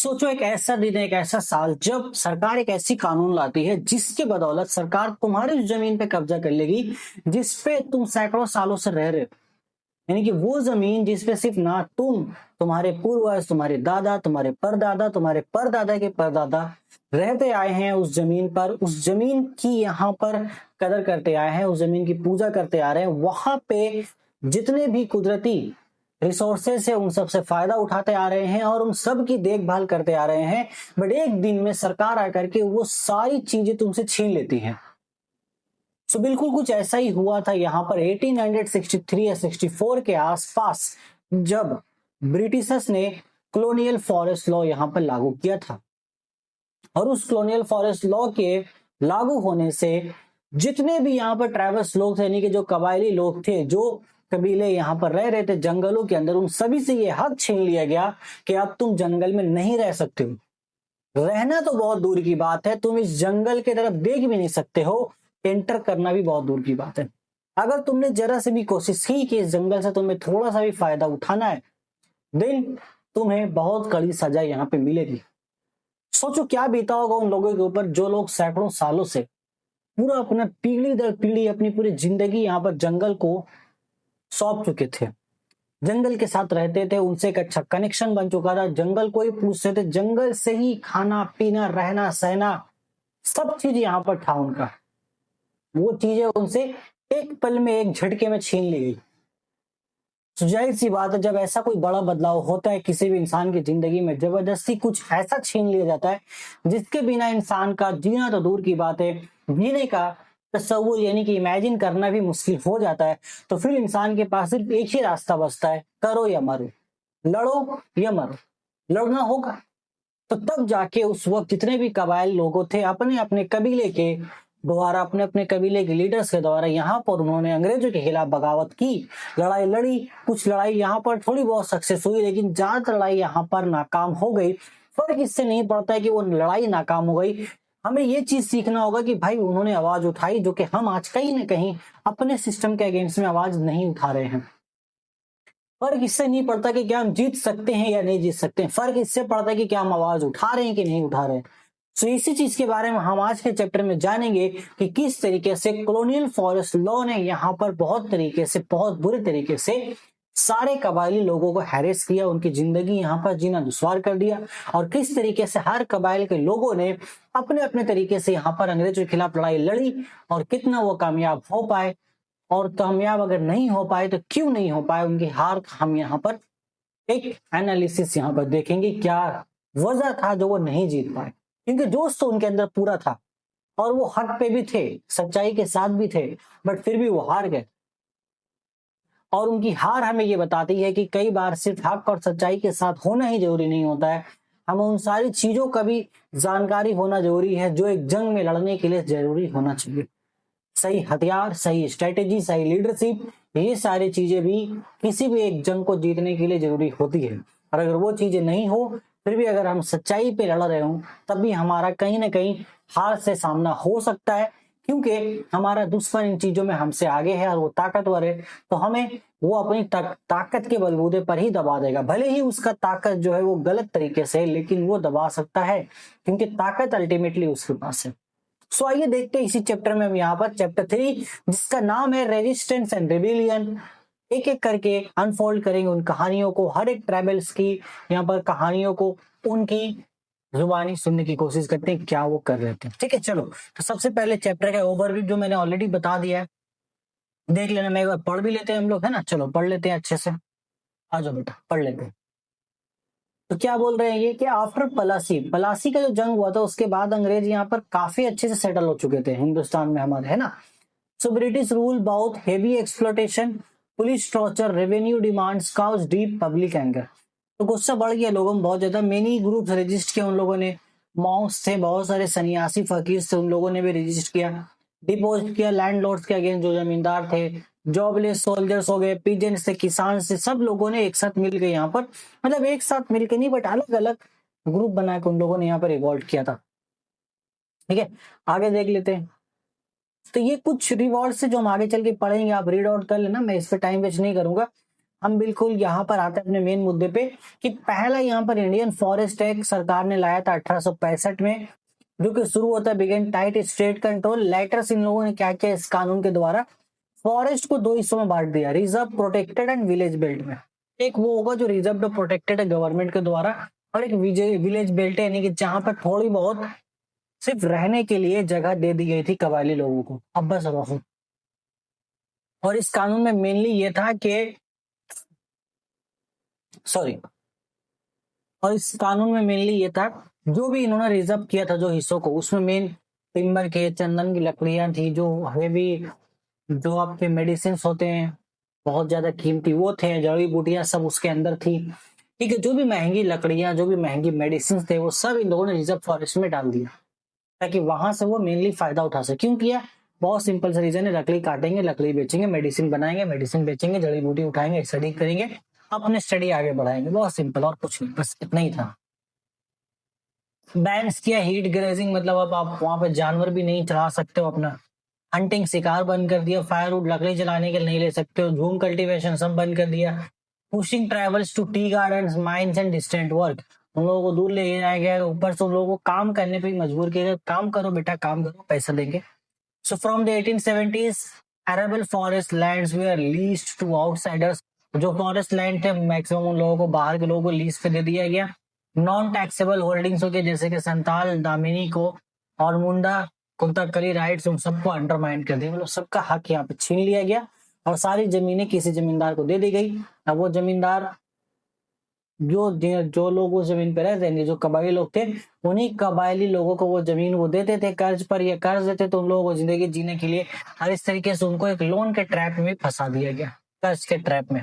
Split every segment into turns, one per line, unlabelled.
सोचो एक ऐसा दिन, एक ऐसा साल जब सरकार एक ऐसी कानून लाती है जिसके बदौलत सरकार तुम्हारी उस जमीन पे कब्जा कर लेगी जिस पे तुम सैकड़ों सालों से रह रहे हो। यानी कि वो जमीन जिस पे सिर्फ ना तुम, तुम्हारे पूर्वज, तुम्हारे दादा, तुम्हारे परदादा, तुम्हारे परदादा के परदादा रहते आए हैं, उस जमीन पर, उस जमीन की यहाँ पर कदर करते आए हैं, उस जमीन की पूजा करते आ रहे हैं। वहां पे जितने भी कुदरती रिसोर्सेस है उन सब से फायदा उठाते आ रहे हैं और उन सब की देखभाल करते आ रहे हैं। बट एक दिन में सरकार आकर के वो सारी चीजें तुमसे छीन लेती है। तो बिल्कुल कुछ ऐसा ही हुआ था यहाँ पर 1863 या 64 के आसपास, जब ब्रिटिशर्स ने कॉलोनियल फॉरेस्ट लॉ यहाँ पर लागू किया था। और उस कॉलोनियल फॉरेस्ट लॉ के लागू होने से जितने भी यहाँ पर ट्राइबल्स लोग थे, यानी कि जो कबायली लोग थे, जो कबीले यहाँ पर रह रहे थे जंगलों के अंदर, उन सभी से ये हक छीन लिया गया कि अब तुम जंगल में नहीं रह सकते हो। रहना तो बहुत दूर की बात है, तुम इस जंगल की तरफ देख भी नहीं सकते हो, एंटर करना भी बहुत दूर की बात है। अगर तुमने जरा से भी कोशिश की कि इस जंगल से तुम्हें थोड़ा सा भी फायदा उठाना है, देन तुम्हें बहुत कड़ी सजा यहाँ पे मिलेगी। सोचो क्या बीता होगा उन लोगों के ऊपर जो लोग सैकड़ों सालों से पूरा अपना पीढ़ी दर पीढ़ी अपनी पूरी जिंदगी यहाँ पर जंगल को सौंप चुके थे, जंगल के साथ रहते थे, उनसे एक अच्छा कनेक्शन बन चुका था, जंगल को ही पूछते थे, जंगल से ही खाना पीना रहना सहना सब चीज यहाँ पर था उनका। वो चीजें उनसे एक पल में, एक झटके में छीन ली गई। तो जाहिर सी बात है, जब ऐसा कोई बड़ा बदलाव होता है किसी भी इंसान की जिंदगी में, जबरदस्ती कुछ ऐसा छीन लिया जाता है जिसके बिना इंसान का जीना तो दूर की बात है, जीने का तसव्वुर यानी कि इमेजिन करना भी मुश्किल हो जाता है। तो फिर इंसान के पास सिर्फ एक ही रास्ता बचता है, करो या मरो, लड़ो या मरो। लड़ना होगा। तो तब जाके उस वक्त जितने भी कबाइल लोगों थे, अपने अपने कबीले के द्वारा, अपने अपने कबीले के लीडर्स के द्वारा यहाँ पर उन्होंने अंग्रेजों के खिलाफ बगावत की, लड़ाई लड़ी। कुछ लड़ाई यहाँ पर थोड़ी बहुत सक्सेस हुई, लेकिन ज्यादातर लड़ाई यहाँ पर नाकाम हो गई। फर्क इससे नहीं पड़ता है कि वो लड़ाई नाकाम हो गई, हमें ये चीज सीखना होगा कि भाई उन्होंने आवाज उठाई, जो कि हम आज कहीं ना कहीं अपने सिस्टम के अगेंस्ट में आवाज नहीं उठा रहे हैं। फर्क इससे नहीं पड़ता कि क्या हम जीत सकते हैं या नहीं जीत सकते हैं, फर्क इससे पड़ता है कि क्या हम आवाज उठा रहे हैं कि नहीं उठा रहे हैं। तो इसी चीज के बारे में हम आज के चैप्टर में जानेंगे कि किस तरीके से कॉलोनियल फॉरेस्ट लॉ ने यहाँ पर बहुत तरीके से, बहुत बुरे तरीके से सारे कबायली लोगों को हैरेस किया, उनकी जिंदगी यहाँ पर जीना दुश्वार कर दिया, और किस तरीके से हर कबाइल के लोगों ने अपने अपने तरीके से यहाँ पर अंग्रेजों के खिलाफ लड़ाई लड़ी और कितना वो कामयाब हो पाए, और कामयाब अगर नहीं हो पाए तो क्यों नहीं हो पाए, उनकी हार का हम यहाँ पर एक एनालिसिस यहाँ पर देखेंगे, क्या वजह था जो वो नहीं जीत पाए। क्योंकि जोश तो उनके अंदर पूरा था और वो हक पे भी थे, सच्चाई के साथ भी थे, बट फिर भी वो हार गए। और उनकी हार हमें ये बताती है कि कई बार सिर्फ हक और सच्चाई के साथ होना ही जरूरी नहीं होता है, हमें उन सारी चीजों का भी जानकारी होना जरूरी है जो एक जंग में लड़ने के लिए जरूरी होना चाहिए। सही हथियार, सही स्ट्रेटेजी, सही लीडरशिप, ये सारी चीजें भी किसी भी एक जंग को जीतने के लिए जरूरी होती है। और अगर वो चीजें नहीं हो, फिर भी अगर हम सच्चाई पे लड़ रहे हो, तब भी हमारा कहीं ना कहीं हार से सामना हो सकता है, क्योंकि हमारा दुश्मन इन चीजों में हमसे आगे है और वो ताकतवर है। तो हमें वो अपनी ताकत के बलबूते पर ही दबा देगा, भले ही उसका ताकत जो है वो गलत तरीके से, लेकिन वो दबा सकता है क्योंकि ताकत अल्टीमेटली उसके पास है। सो आइए देखते हैं इसी चैप्टर में हम यहाँ पर चैप्टर 3, जिसका नाम है रेजिस्टेंस एंड रिबेलियन, एक एक करके अनफोल्ड करेंगे उन कहानियों को, हर एक ट्राइबल्स की यहाँ पर कहानियों को उनकी जुबानी सुनने की कोशिश करते हैं क्या वो कर रहे थे। ठीक है, चलो। तो सबसे पहले चैप्टर का ओवरव्यू जो मैंने ऑलरेडी बता दिया है, देख लेना, मैं एक बार पढ़ भी लेते हैं हम लोग, है ना। चलो पढ़ लेते हैं अच्छे से, आ जाओ बेटा पढ़ लेते हैं। तो क्या बोल रहे हैं ये कि आफ्टर पलासी, पलासी का जो जंग हुआ था उसके बाद अंग्रेज यहाँ पर काफी अच्छे से सेटल हो चुके थे हिंदुस्तान में हमारे, है ना। सो ब्रिटिश रूल बहुत heavy exploitation, police torture, revenue demands cause deep public anger. तो गुस्सा बढ़ गया लोगों में बहुत ज्यादा। मेनी ग्रुप्स रजिस्ट किया उन लोगों ने, मॉन्क्स थे, बहुत सारे सन्यासी फकीर थे, उन लोगों ने भी रजिस्ट किया, डिपोज किया लैंडलॉर्ड्स के अगेंस्ट, जो जमींदार थे, जॉबलेस सोल्जर्स हो गए, पीजेंट्स थे, किसान से, सब लोगों ने एक साथ मिल गए यहाँ पर, मतलब एक साथ मिलकर नहीं बट अलग अलग ग्रुप बना के उन लोगों ने यहाँ पर रिवॉल्ट किया था। ठीक है, आगे देख लेते हैं। तो ये कुछ रिवॉल्ट से जो हम आगे चल के पढ़ेंगे, आप रीड आउट कर लेना, मैं इस पे टाइम वेस्ट नहीं करूंगा। हम बिल्कुल यहाँ पर आते हैं अपने मेन मुद्दे पे कि पहला यहाँ पर इंडियन फॉरेस्ट एक्ट सरकार ने लाया था 1865 में, जो कि शुरू होता है began tight state control. Letters इन लोगों ने क्या किया इस कानून के द्वारा, फॉरेस्ट को दो हिस्सों में बांट दिया, reserve protected and village belt में। एक वो होगा जो रिजर्व प्रोटेक्टेड है गवर्नमेंट के द्वारा, और एक विलेज बेल्ट है, यानी कि जहां पर थोड़ी बहुत सिर्फ रहने के लिए जगह दे दी गई थी कबायली लोगों को। अब बस रहो। और इस कानून में मेनली ये था कि सॉरी और इस कानून में मेनली ये था, जो भी इन्होंने रिजर्व किया था जो हिस्सों को, उसमें मेन टिम्बर के, चंदन की लकड़ियां थी, जो हेवी, जो आपके मेडिसिन होते हैं बहुत ज्यादा कीमती, वो थे, जड़ी बूटियां सब उसके अंदर थी। ठीक है, जो भी महंगी लकड़ियां, जो भी महंगी मेडिसिन थे, वो सब इन लोगों ने रिजर्व फॉरेस्ट में डाल दिया, ताकि वहां से वो मेनली फायदा उठा सके। क्यों किया? बहुत सिंपल सा रीजन है, लकड़ी काटेंगे, लकड़ी बेचेंगे, मेडिसिन बनाएंगे, मेडिसिन बेचेंगे, जड़ी बूटी उठाएंगे, स्टडी करेंगे, अपने स्टडी आगे बढ़ाएंगे। बहुत सिंपल, और कुछ नहीं, बस इतना ही था। बैन्स किया हीट ग्रेजिंग, मतलब अब आप वहां पे जानवर भी नहीं चढ़ा सकते हो अपना। हंटिंग, शिकार बंद कर दिया। फायरवुड, लकड़ी जलाने के लिए नहीं ले सकते हो। झूम कल्टीवेशन सब बंद कर दिया। Pushing travels to tea gardens, mines and distant work, उन लोगों को दूर ले जाया गया। ऊपर से उन लोगों को काम करने पे मजबूर किया गया, काम करो बेटा, काम करो, पैसा देंगे। So from the 1870s, arable forest lands were leased to outsiders. जो फॉरेस्ट लैंड थे मैक्सिमम उन लोगों को, बाहर के लोगों को लीज पे दे दिया गया। नॉन टैक्सेबल होल्डिंग्स हो गए, जैसे कि संताल, दामिनी को और मुंडा कुंताकली राइट्स, उन सबको अंडरमाइन कर दिया, मतलब सबका हक यहाँ पे छीन लिया गया और सारी जमीनें किसी जमींदार को दे दी गई। अब वो जमींदार, जो जो लोग उस जमीन पे रहते हैं, जो कबायली लोग थे, उन्हीं कबायली लोगों को वो जमीन वो देते थे कर्ज पर, या कर्ज देते तो उन लोगों को जिंदगी जीने के लिए। और इस तरीके से उनको एक लोन के ट्रैप में फंसा दिया गया, कर्ज के ट्रैप में।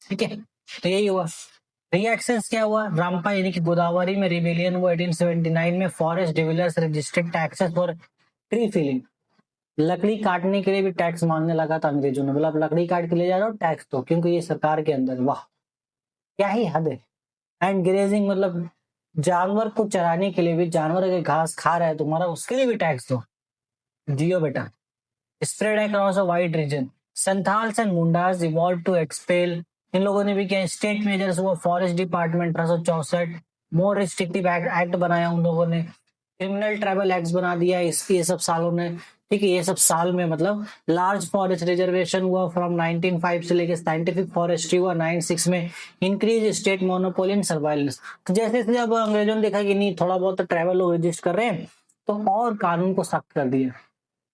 ठीक है, तो यही हुआ। रिएक्शंस क्या हुआ? रामपा यानी कि गोदावरी में रिबेलियन हुआ 1879 में। Forest dwellers registered taxes for tree felling, लकड़ी काटने के लिए भी टैक्स मांगने लगा था अंग्रेजों ने। मतलब लकड़ी काट के ले जा रहा हो, टैक्स दो, क्योंकि ये सरकार के अंदर। वाह, क्या ही हद है। एंड ग्रेजिंग, मतलब जानवर को चराने के लिए भी, जानवर अगर घास खा रहा है तुम्हारा, उसके लिए भी टैक्स दो, जियो बेटा। Spread across a wide region, Santhals and Mundas evolve to expel, इन लोगों ने भी क्या स्टेट मेजर्स हुआ। Forest department 1864, more restrictive act बनाया उन लोगों ने। क्रिमिनल ट्राइबल एक्ट बना दिया इसकी, ये सब सालों ने। ठीक है, ये सब साल में, मतलब लार्ज फॉरेस्ट रिजर्वेशन हुआ फ्रॉम 1905 से लेके साइंटिफिक फॉरेस्ट्री हुआ 96 में। इंक्रीज स्टेट मोनोपोली इन सर्वाइलेंस, तो जैसे जैसे अब अंग्रेजों ने देखा कि नहीं, थोड़ा बहुत तो ट्राइबल लोग रजिस्ट कर रहे हैं, तो और कानून को सख्त कर दिया।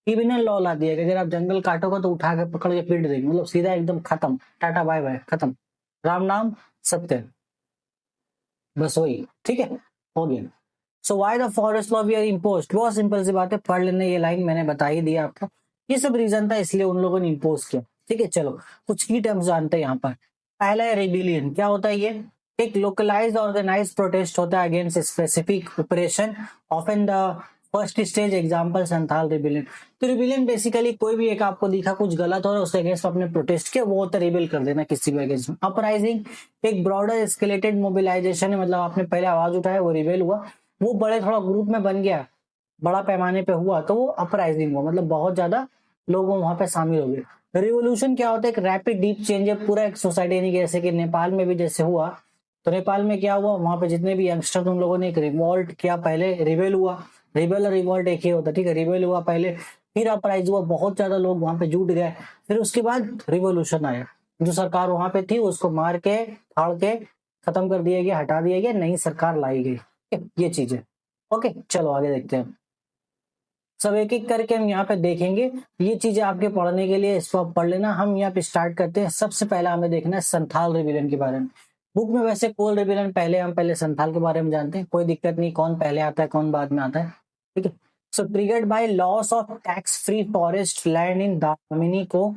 क्रिमिनल लॉ ला दिया कि अगर आप जंगल काटोगे तो उठा के पकड़ के पीट देंगे, मतलब सीधा एकदम खत्म, टाटा बाय बाय, खत्म, राम नाम सत्य, बस वही। ठीक है, हो गया। So why the forest law we are imposed, बहुत सिंपल सी बात है, पढ़ लेने, ये लाइन मैंने बता ही दिया आपको। ये सब रीजन था, इसलिए उन लोगों ने इम्पोज किया। ठीक है, चलो कुछ की टर्म्स जानते हैं यहाँ पर। पहला है रिबिलियन। क्या होता है ये? एक लोकलाइज्ड ऑर्गेनाइज्ड प्रोटेस्ट होता है against specific operation, often the first stage example Santhal rebellion. तो रिबिलियन बेसिकली कोई भी एक आपको दिखा कुछ गलत हो रहा है, उसके अगेंस्ट आपने प्रोटेस्ट किया, वो होता है रिबिल कर देना किसी भी अगेंस्ट। अपराइजिंग एक ब्रॉडर एस्केलेटेड मोबिलाइजेशन है, मतलब आपने पहले आवाज उठाया, वो रिबेल हुआ, वो बड़े थोड़ा ग्रुप में बन गया, बड़ा पैमाने पे हुआ, तो वो अपराइजिंग हुआ, मतलब बहुत ज्यादा लोग वहां पे शामिल हो गए। रिवोल्यूशन क्या होता है? एक रैपिड डीप चेंज है पूरा एक सोसाइटी, यानी जैसे कि नेपाल में भी जैसे हुआ, तो नेपाल में क्या हुआ, वहां पे जितने भी यंगस्टर उन लोगों ने एक रिवॉल्ट किया, पहले रिबेल हुआ, रिबेल और रिवॉल्ट एक ही होता है। ठीक है, रिबेल हुआ पहले, फिर अपराइज हुआ, बहुत ज्यादा लोग वहां पे जुट गए, फिर उसके बाद रिवोल्यूशन आया। जो सरकार वहां पे थी उसको मार के, फाड़ के खत्म कर दिया गया, हटा दिया गया, नई सरकार लाई गई। ये चीज है। ओके, चलो आगे देखते हैं। सब एक एक करके हम यहाँ पे देखेंगे, ये चीजें आपके पढ़ने के लिए, इसको आप पढ़ लेना। हम यहाँ पे स्टार्ट करते हैं। सबसे पहला हमें देखना है संथाल रिबिलियन के बारे में। बुक में वैसे कोल रिबिलियन पहले, हम पहले संथाल के बारे में जानते हैं, कोई दिक्कत नहीं, कौन पहले आता है कौन बाद में आता है। ठीक है, so triggered by loss of tax free forest land in Damini को।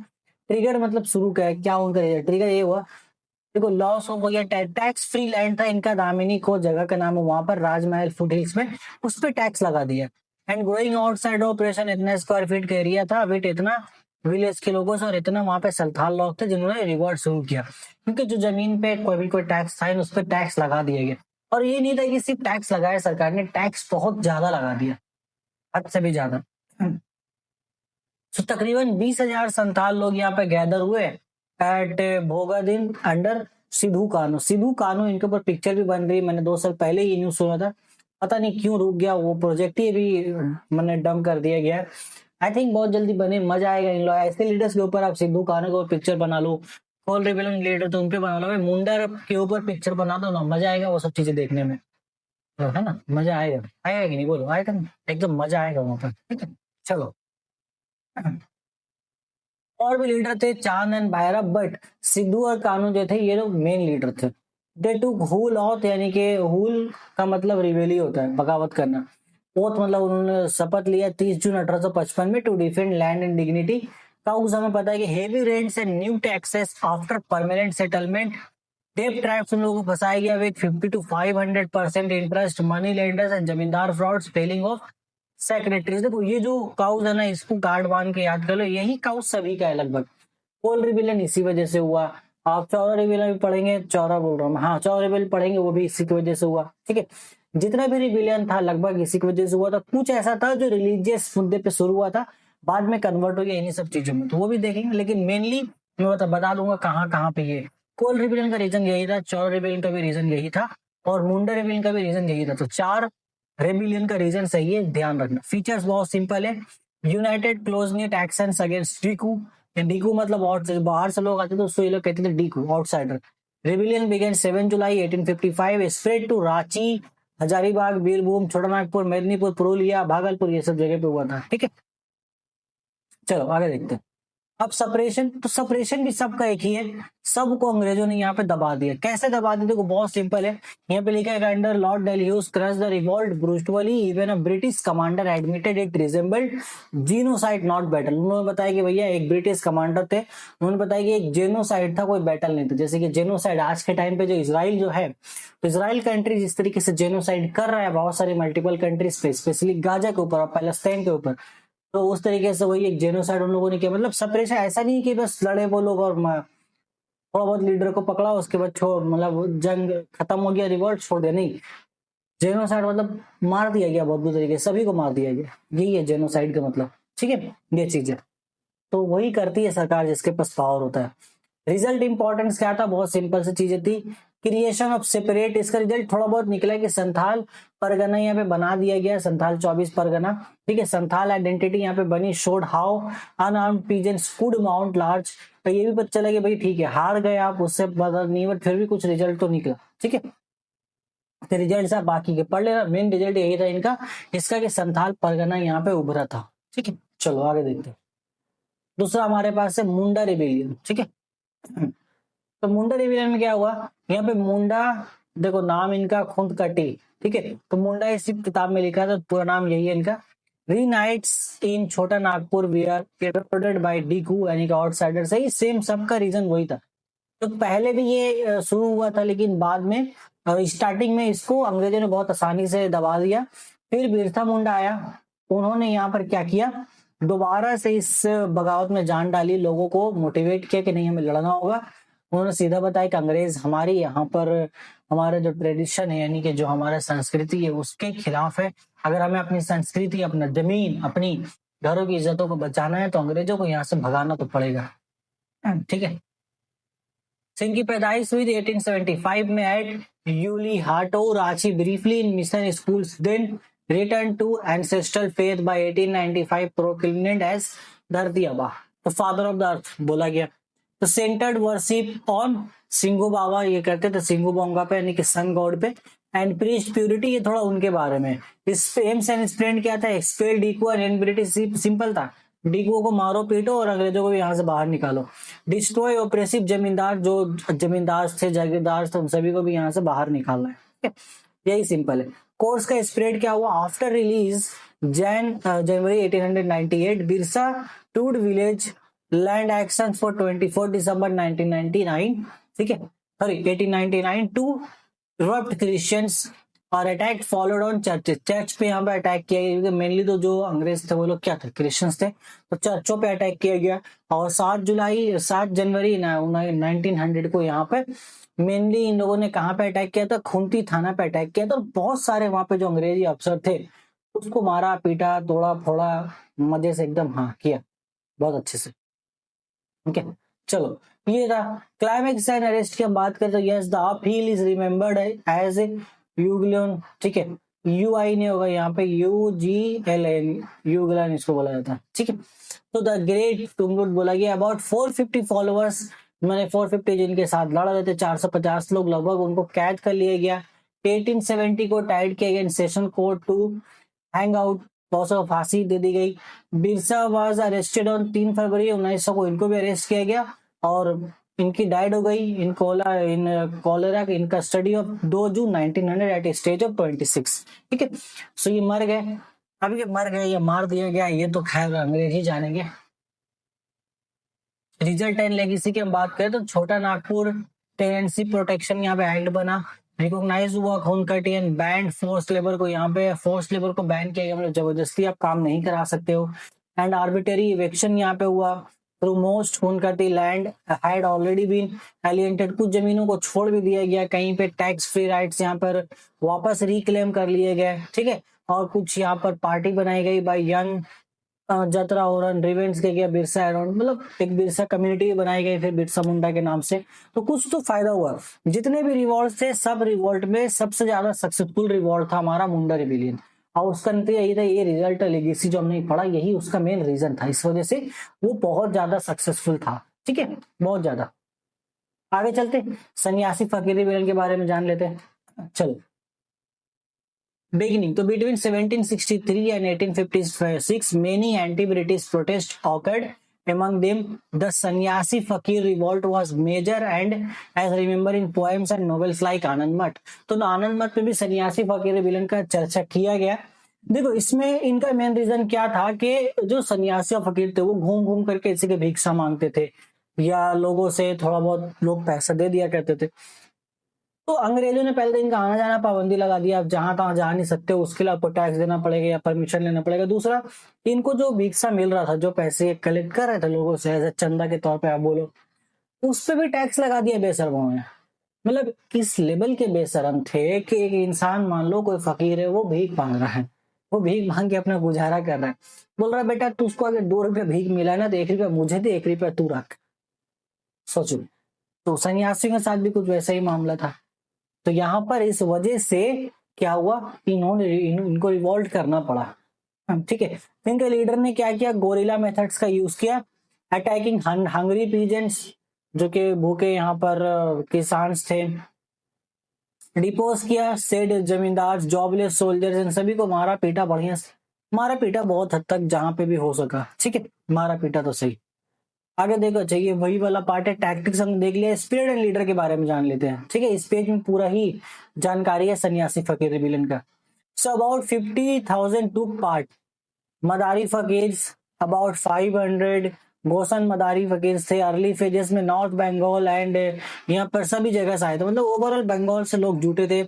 ट्रिगर मतलब शुरू क्या उनका ट्रिगर ये हुआ, देखो लॉस हो गया, टैक्स फ्री लैंड था इनका, दामिनी को जगह का नाम है, वहां पर राजमहल फुट हिल्स में, उस पर टैक्स लगा दिया। एंड ग्रोइंग आउटसाइड ऑपरेशन, इतना स्क्वायर फीट का एरिया था, अभी इतना विलेज के लोगों से, और इतना वहां पे संथाल लोग थे जिन्होंने रिवॉर्ड शुरू किया, क्योंकि जो जमीन पे कोई भी कोई टैक्स था उस पर टैक्स लगा दिया गया। और ये नहीं था कि सिर्फ टैक्स लगाया सरकार ने, टैक्स बहुत ज्यादा लगा दिया, हद से भी ज्यादा। तो तकरीबन 20,000 संथाल लोग यहाँ पे गैदर हुए एट भोगादिन अंडर सिद्धू कानू। सिद्धू कानू इनके ऊपर पिक्चर भी बन रही है। मैंने 2 साल पहले ही न्यूज सुना था, पता नहीं क्यों रुक गया वो प्रोजेक्ट ही, भी मैंने डम कर दिया गया। आई थिंक बहुत जल्दी बने, मजा आएगा इन लोग ऐसे लीडर्स के ऊपर। आप सिद्धू कानू के ऊपर पिक्चर बना लो, कोल रिबेलियन लीडर तो उन पे बना लो, भाई मुंडा के ऊपर पिक्चर बना दो ना, मजा आएगा वो सब चीजें देखने में, तो है ना, मजा आएगा। आएगा कि नहीं बोलो, आएगा ना? एकदम मजा आएगा वहां पर, ठीक है। चलो, और भी लीडर थे चांद एंड भैरव, बट सिद्धू और कानू जो थे ये लोग मेन लीडर थे। दे टुक हुल ऑथ, यानी कि हुल का मतलब रिबेली होता है, बगावत करना। ओथ मतलब उन्होंने शपथ लिया 30 जून 1855 में, to defend land and dignity. का उस हमें पता है कि heavy rents and new taxes after permanent settlement, debt traps उन लोगों को फंसाया गया with 50 to 500% interest, money lenders and zamindar frauds, failing of secretaries. देखो ये जो काउज है ना, इसको गार्ड बांध के याद कर लो, यही काउज सभी का है लगभग। कोल रिबिलियन इसी वजह से हुआ। आप चौरा रिबिलियन भी पढ़ेंगे, चौरा बोल रहा हूँ, हाँ चौरा रिबिलियन पढ़ेंगे, वो भी इसी की वजह से हुआ, ठीक है। जितना भी रिबिलियन था लगभग इसी की वजह से हुआ था। कुछ ऐसा था जो रिलीजियस मुद्दे पे शुरू हुआ था, बाद में कन्वर्ट हो गया इन्हीं सब चीजों में, तो वो भी देखेंगे। लेकिन मेनली मैं बता दूंगा कहाँ कहाँ पे ये कोल रिबिलियन का रीजन यही था, चौरा रिबिलियन का भी रीजन यही था, और मुंडा रिबिलियन का भी रीजन यही था। तो 4 रेबिलियन का रीजन सही है, ध्यान रखना। फीचर्स बहुत सिंपल है। United close neat actions against diku, diku मतलब बाहर से लोग आते थे, उसको ये लोग कहते थे diku, outsider. Rebellion began 7 July 1855, spread to Ranchi, Hazaribagh, Birbhum, Chotanagpur, Medinipur, Purulia, Bhagalpur, ये सब जगह पे हुआ था, ठीक है। चलो आगे देखते हैं। अब सेपरेशन, तो सेपरेशन भी सबका एक ही है, सबको अंग्रेजों ने यहाँ पे दबा दिया। कैसे दबा दिया देखो, बहुत सिंपल है। यहाँ पे लिखा है under Lord Dalhousie crushed the revolt brutally, even a British commander admitted it resembled genocide not battle. उन्होंने बताया कि भैया एक ब्रिटिश कमांडर थे, उन्होंने बताया कि एक जेनोसाइड था, कोई बैटल नहीं था। जैसे कि जेनोसाइड आज के टाइम पे जो इसराइल जो है, तो इसराइल कंट्री जिस तरीके से जेनोसाइड कर रहा है बहुत सारे मल्टीपल कंट्रीज पे, स्पेशली गाजा के ऊपर और पैलेस्टाइन के ऊपर, तो उस तरीके से वही एक जेनोसाइड उन लोगों ने किया। मतलब सेपरेशन ऐसा नहीं कि बस लड़े वो लोग और थोड़ा बहुत लीडर को पकड़ा, उसके बाद छोड़, मतलब जंग खत्म हो गया, रिवॉल्ट छोड़ दिया, नहीं। जेनोसाइड मतलब मार दिया गया बहुत बुरी तरीके से, सभी को मार दिया गया, यही है जेनोसाइड का मतलब, ठीक है। ये चीज है, तो वही करती है सरकार जिसके पास पावर होता है। रिजल्ट इंपॉर्टेंस क्या था, बहुत सिंपल सी चीजें थी। क्रिएशन ऑफ सेपरेट, इसका रिजल्ट थोड़ा बहुत निकला कि संथाल परगना यहाँ पे बना दिया गया, संथाल 24 परगना, ठीक है। संथाल आइडेंटिटी यहाँ पे बनी, showed how unarmoured peasants could mount large. तो ये भी पता चला कि भाई ठीक है, हार गए आप, उससे पता नहीं, बट फिर भी कुछ रिजल्ट तो निकला, ठीक है। तो रिजल्ट आप बाकी के पढ़ लेना, मेन रिजल्ट यही था इनका, इसका कि संथाल परगना यहाँ पे उभरा था, ठीक है। चलो आगे देखते हैं। दूसरा हमारे पास है मुंडा रिबेलियन, ठीक है। तो मुंडा रिबेलियन में क्या हुआ, यहाँ पे मुंडा, देखो नाम इनका खुंद कटी, ठीक है। तो मुंडा इसी किताब में लिखा था, पूरा नाम यही है इनका। Reignites in Chota Nagpur we are protected by diku, यानी कि आउटसाइडर, सही सेम, सबका रीजन वही था। तो पहले भी ये शुरू हुआ था, लेकिन बाद में स्टार्टिंग में इसको अंग्रेजों ने बहुत आसानी से दबा दिया। फिर बिरसा मुंडा आया, उन्होंने यहाँ पर क्या किया, दोबारा से इस बगावत में जान डाली, लोगों को मोटिवेट किया कि नहीं हमें लड़ना होगा। उन्होंने सीधा बताया कि अंग्रेज हमारी यहाँ पर, हमारा जो ट्रेडिशन है, यानी कि जो हमारा संस्कृति है, उसके खिलाफ है। अगर हमें अपनी संस्कृति, अपना जमीन, अपनी घरों की इज्जतों को बचाना है, तो अंग्रेजों को यहाँ से भगाना तो पड़ेगा, ठीक है। सिंह की पैदाइश हुई थी 1875 में at Ulihatu, Ranchi, briefly in mission schools, then return to ancestral faith by 1895, proclaimed as Dharti Aaba, तो फादर ऑफ द अर्थ बोला गया। तो सेंटर्ड वर्शिप ऑन सिंगू बाबा, ये करते थे सिंगू बोंगा पे, यानी कि सन गॉड पे, एंड प्रीस्ट प्यूरिटी, ये थोड़ा उनके बारे में। इस एम्स एंड स्प्लेंड क्या था, एक्सपेल डीकू एंड ब्रिटिश, सिंपल था, डीकू को मारो पीटो और अंग्रेजों को भी यहाँ से बाहर निकालो। डिस्ट्रॉय ऑपरेसिव जमींदार, जो जमींदार थे, जागीरदार थे, उन सभी को भी यहाँ से बाहर निकालना है, ठीक है। यही सिंपल है। कोर्स का स्प्रेड क्या हुआ, आफ्टर रिलीज जनवरी 1898, बिरसा टूड village land action for 24 December 1999, ठीक है, सॉरी 1899, टू रप्ट क्रिश्चियंस और attack followed on churches, church पे यहाँ पे अटैक किया गया, क्योंकि मेनली तो जो अंग्रेज थे वो लोग क्या थे, क्रिश्चियंस थे, तो चर्चों पे अटैक किया गया। और 7 जनवरी 1900 को यहाँ पे मेनली इन लोगों ने कहाँ पे अटैक किया था, खुंती थाना पे अटैक किया था, और बहुत सारे वहां पे जो अंग्रेजी अफसर थे उसको मारा पीटा, तोड़ा फोड़ा, मजे से एकदम, हाँ किया बहुत अच्छे से, ठीक है। चलो ये था क्लाइमेक्स एंड अरेस्ट की हम बात करें तो yes the upheaval is remembered as a Ulgulan, ठीक है, यू आई नहीं होगा यहाँ पे, U G L N, Ulgulan इसको बोला जाता है, ठीक है। तो द ग्रेट टुंगुट बोला गया, अबाउट 450 फॉलोअर्स, मैंने 450 जिनके साथ लड़ रहे थे, 450 लोग लगभग, उनको कैद कर लिया गया। 1870 को टाइड किया गया in session court to hang out, बहुत से फांसी दे दी गई। Birsa was arrested on 3 February 1900 को, इनको भी अरेस्ट किया गया और इनकी डाइड हो गई in cholera in custody of 2 June 1900 at stage of 26, ठीक है। सो ये मर गए, अब ये मर गए, ये मार दिया गया, ये तो खैर अंग्रेज ही जानेंगे। रिजल्ट एंड लेगेसी की हम बात करें तो छोटा नागपुर टेनेंसी प्रोटेक्शन यहाँ पे एक्ट बना, रिकॉग्नाइज हुआ खून कटी एंड बैंड फोर्स लेबर को, यहाँ पे फोर्स लेबर को बैन किया गया, मतलब जबरदस्ती आप काम नहीं करा सकते हो। एंड आर्बिटरी इवेक्शन यहाँ पे हुआ थ्रू मोस्ट खून कटी लैंड हैड ऑलरेडी बीन एलिएंटेड, कुछ जमीनों को छोड़ भी दिया गया, कहीं पे टैक्स फ्री राइट्स यहाँ पर वापस रिक्लेम कर लिए गए, ठीक है। और कुछ यहाँ पर पार्टी बनाई गई बाय यंग जतरा ओरन रिवेंस के गया बिरसा अराउंड, मतलब एक बिरसा कम्युनिटी बनाई गई फिर बिरसा मुंडा के नाम से, तो कुछ तो फायदा हुआ। जितने भी रिवॉल्ट थे सब रिवॉल्ट में सबसे ज्यादा सक्सेसफुल रिवॉल्ट था हमारा मुंडा रिबेलियन, और उसका नतीजा यही था, ये रिजल्ट लेगेसी जो हमने पढ़ा यही उसका मेन रीजन था, इस वजह से वो बहुत ज्यादा सक्सेसफुल था, ठीक है, बहुत ज्यादा। आगे चलते सन्यासी फकीर रिबेलियन के बारे में जान लेते हैं, चलो। Beginning. So between 1763 and 1856, many anti-British protests occurred. Among them, the Sannyasi Fakir revolt was major, and as remembered in poems and novels like Anand Math. तो आनंद मठ में भी सन्यासी फकीर विलन का चर्चा किया गया। देखो इसमें इनका मेन रीजन क्या था कि जो सन्यासी और फकीर थे वो घूम घूम करके इसी के भिक्षा मांगते थे या लोगों से थोड़ा बहुत लोग पैसा दे दिया करते थे। तो अंग्रेजों ने पहले दिन का आना जाना पाबंदी लगा दिया, आप जहां तहां जा नहीं सकते, उसके लिए आपको टैक्स देना पड़ेगा या परमिशन लेना पड़ेगा। दूसरा, इनको जो भिक्षा मिल रहा था, जो पैसे कलेक्ट कर रहे थे लोगों से एज चंदा के तौर पे आप बोलो, उस पर भी टैक्स लगा दिया बेशरमों ने। मतलब किस लेवल के बेशरम थे कि एक इंसान, मान लो कोई फकीर है, वो भीख मांग रहा है, वो भीख मांग के अपना गुजारा कर रहा है, बोल रहा है बेटा तू उसको अगर 2 रुपया भीख मिला ना तो 1 रुपया मुझे दे, 1 रुपया तू रख। सोचो, तो सन्यासियों के साथ भी कुछ वैसा ही मामला था। तो यहाँ पर इस वजह से क्या हुआ, इनको रिवॉल्ट करना पड़ा, ठीक है। इनके लीडर ने क्या किया, गोरिल्ला मेथड्स का यूज किया, अटैकिंग हंगरी पीजेंट्स, जो कि भूखे यहाँ पर किसान थे, डिपोज किया सेड जमींदार, जॉबलेस सोल्जर्स, इन सभी को मारा पीटा, बढ़िया से मारा पीटा बहुत हद तक जहां पे भी हो सका, ठीक है, मारा पीटा तो सही। आगे देखो चाहिए वही वाला पार्ट है, टैक्टिक्स हम देख लिया, स्पिरिट एंड लीडर के बारे में जान लेते हैं, ठीक है। इस पेज में पूरा ही जानकारी है सन्यासी फकीर रिबेलियन का। सो अबाउट 50,000 टूक पार्ट, मदारी फकीर्स अबाउट 500 गोसन मदारी फकीर थे अर्ली फेजेस में, नॉर्थ बंगाल एंड यहाँ पर सभी जगह से आए थे, मतलब ओवरऑल बंगाल से लोग जुटे थे,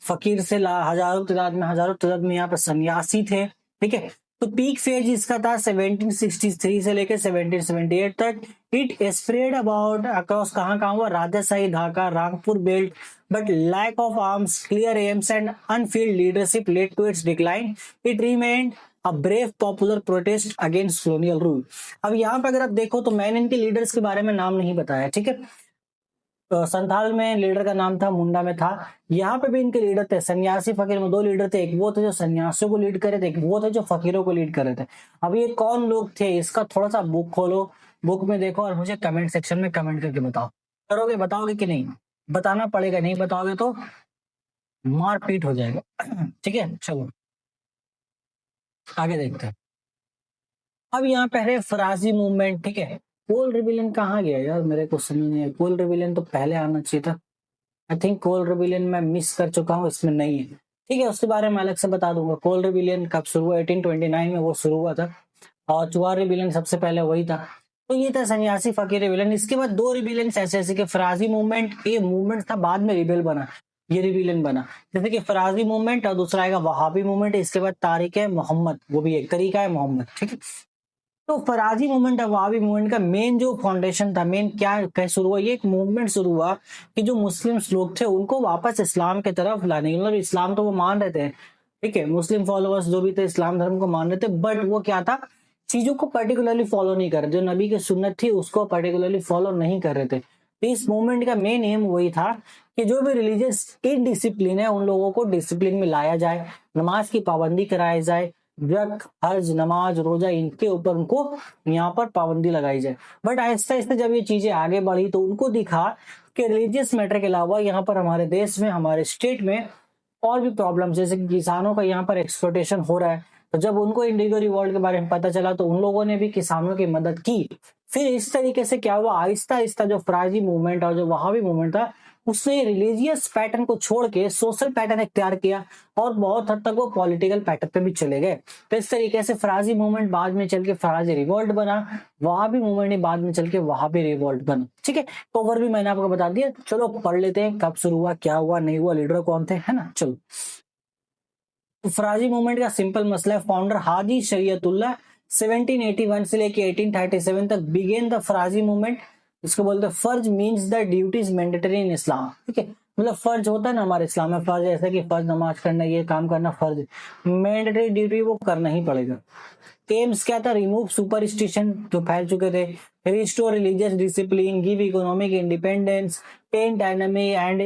फकीर से हजारों तादाद में यहाँ पर सन्यासी थे, ठीक है। तो पीक फेज इसका था 1763 से लेकर 1778 तक। इट स्प्रेड अबाउट अक्रॉस कहाँ हुआ, Rajshahi, Dhaka, Rampur belt, but lack of arms, clear aims and unfilled leadership led to its decline. It remained a brave popular protest against colonial rule. अब यहाँ पे अगर आप देखो तो मैंने इनके लीडर्स के बारे में नाम नहीं बताया, ठीक है। तो संथाल में लीडर का नाम था, मुंडा में था, यहाँ पे भी इनके लीडर थे, सन्यासी फकीर में 2 लीडर थे, एक वो थे जो सन्यासियों को लीड करे थे, एक वो थे जो फकीरों को लीड करे थे। अब ये कौन लोग थे, इसका थोड़ा सा बुक खोलो, बुक में देखो और मुझे कमेंट सेक्शन में कमेंट करके बताओ, करोगे, बताओगे कि नहीं, बताना पड़ेगा, नहीं बताओगे तो मारपीट हो जाएगा, ठीक है। चलो आगे देखते हैं। अब यहाँ पे है फराजी मूवमेंट, ठीक है। कोल रिबेलियन कहाँ गया यार, मेरे को समझ नहीं है, कोल रिबेलियन तो पहले आना चाहिए था, आई थिंक कोल रिबेलियन मैं मिस कर चुका हूँ, इसमें नहीं है, ठीक है, उसके बारे में अलग से बता दूंगा। कोल रिबेलियन कब शुरू हुआ, 1829 में वो शुरू हुआ था, और चुआर रिबेलियन सबसे पहले वही था। तो ये था सन्यासी फकीर रिबेलियन। इसके बाद 2 रिबेलियन ऐसे कि फराजी मूवमेंट, ये मूवमेंट था, बाद में रिबेल बना, ये रिबेलियन बना, जैसे कि फराजी मूवमेंट, और दूसरा आएगा वहाबी मूवमेंट, इसके बाद तारिक मोहम्मद, वो भी एक तरीका है मोहम्मद, ठीक है। तो फराजी मूवमेंट और वहाबी मूवमेंट का मेन जो फाउंडेशन था, मेन क्या कैसे शुरू हुआ, ये एक मूवमेंट शुरू हुआ कि जो मुस्लिम लोग थे उनको वापस इस्लाम की तरफ लाने, मतलब इस्लाम तो वो मान रहे थे, ठीक है, मुस्लिम फॉलोअर्स जो भी थे इस्लाम धर्म को मान रहे थे, बट वो क्या था चीजों को पर्टिकुलरली फॉलो नहीं कर रहे, जो नबी की सुन्नत थी उसको पर्टिकुलरली फॉलो नहीं कर रहे थे। तो इस मूवमेंट का मेन एम वही था कि जो भी रिलीजियस इनडिसिप्लिन है उन लोगों को डिसिप्लिन में लाया जाए, नमाज की पाबंदी कराई जाए, व्रत, हज, नमाज, रोजा, इनके ऊपर उनको यहाँ पर पाबंदी लगाई जाए। बट आहिस्ता आहिस्ता जब ये चीजें आगे बढ़ी तो उनको दिखा कि रिलीजियस मैटर के अलावा यहाँ पर हमारे देश में, हमारे स्टेट में और भी प्रॉब्लम, जैसे कि किसानों का यहाँ पर एक्सप्लोटेशन हो रहा है। तो जब उनको इंडिगो रिवॉल्ट के बारे में पता चला तो उन लोगों ने भी किसानों की मदद की। फिर इस तरीके से क्या हुआ, आहिस्ता आहिस्ता जो फराजी मूवमेंट और जो वहाबी मूवमेंट था उसने रिलीजियस पैटर्न को छोड़ के सोशल पैटर्न इख्तियार किया और बहुत हद तक वो पॉलिटिकल पैटर्न पे भी चले गए। तो इस तरीके से फराजी मूवमेंट बाद में चल के फराजी रिवॉल्ट बना, वहाबी मूवमेंट बाद में चल के वहाबी रिवॉल्ट बना। ठीक है, तो ओवर भी मैंने आपको बता दिया। चलो पढ़ लेते हैं कब शुरू हुआ, क्या हुआ, नहीं हुआ, लीडर कौन थे, है ना। चलो, तो फराजी मूवमेंट का सिंपल मसला है, फाउंडर हाजी शरीयतुल्लाह 1781 से लेके 1837 तक बिगेन द फराजी मूवमेंट। इसको बोलते हैं फर्ज means the duties mandatory in Islam. ठीक है, मतलब फर्ज होता है ना हमारे इस्लाम में, फर्ज ऐसा कि फर्ज नमाज करना, ये काम करना फर्ज, मैंडेटरी ड्यूटी वो करना ही पड़ेगा। एम्स क्या था, रिमूव सुपरस्टिशन जो फैल चुके थे, restore religious discipline, give economic independence, paint enemy and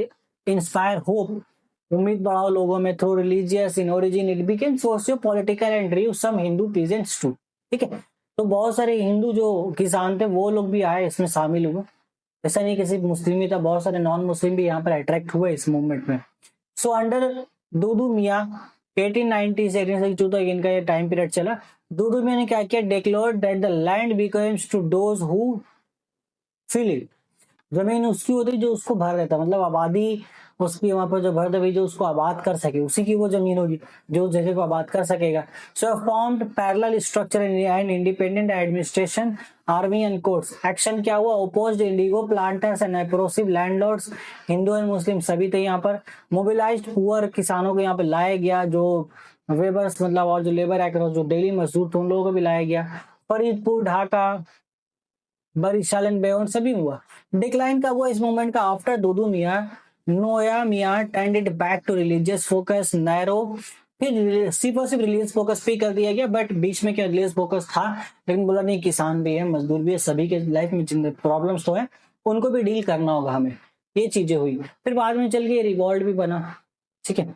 inspire hope, उम्मीद बढ़ाओ लोगों में through religious in origin it became socio political and drew some Hindu peasants too. ठीक है, तो बहुत सारे हिंदू जो किसान थे वो लोग भी आए, इसमें शामिल हुए। ऐसा नहीं कि सिर्फ मुस्लिम ही था, बहुत सारे नॉन मुस्लिम भी यहाँ पर अट्रैक्ट हुए इस मूवमेंट में। सो अंडर दूदू मियाँ 1890 से 1862 तक इनका ये टाइम पीरियड चला। दूदू मियाँ ने क्या किया, declared that the land becomes to those who fill it. जमीन उसकी होती जो उसको भर देता, मतलब आबादी उसकी, वहां पर जो भर दे जो उसको आबाद कर सके उसी की वो जमीन होगी जो उस जगह को आबाद कर सकेगा। So formed parallel structure and independent administration, army and courts. Action क्या हुआ, opposed indigo planters and oppressive landlords, Hindu and Muslim सभी थे यहाँ पर। मोबिलाइज्ड पुअर, किसानों को यहाँ पे लाया गया, जो वेबर्स मतलब और जो लेबर एक्ट जो डेली मजदूर थे उन लोगों को भी लाया गया। फरीदपुर, ढाका, बरिशाल एंड बेओन सभी हुआ। डिक्लाइन का हुआ इस मूवमेंट का after Dudu Miyan, Noya Miyan tended back to religious focus narrow, फिर सिर्फ और सिर्फ रिलीजियस फोकस पे कर दिया गया। बट बीच में क्या रिलीजियस फोकस था, लेकिन बोला नहीं किसान भी है, मजदूर भी है, सभी के लाइफ में जिन प्रॉब्लम्स तो है उनको भी डील करना होगा हमें, ये चीजें हुई। फिर बाद में चल के रिवॉल्ट भी बना। ठीक है,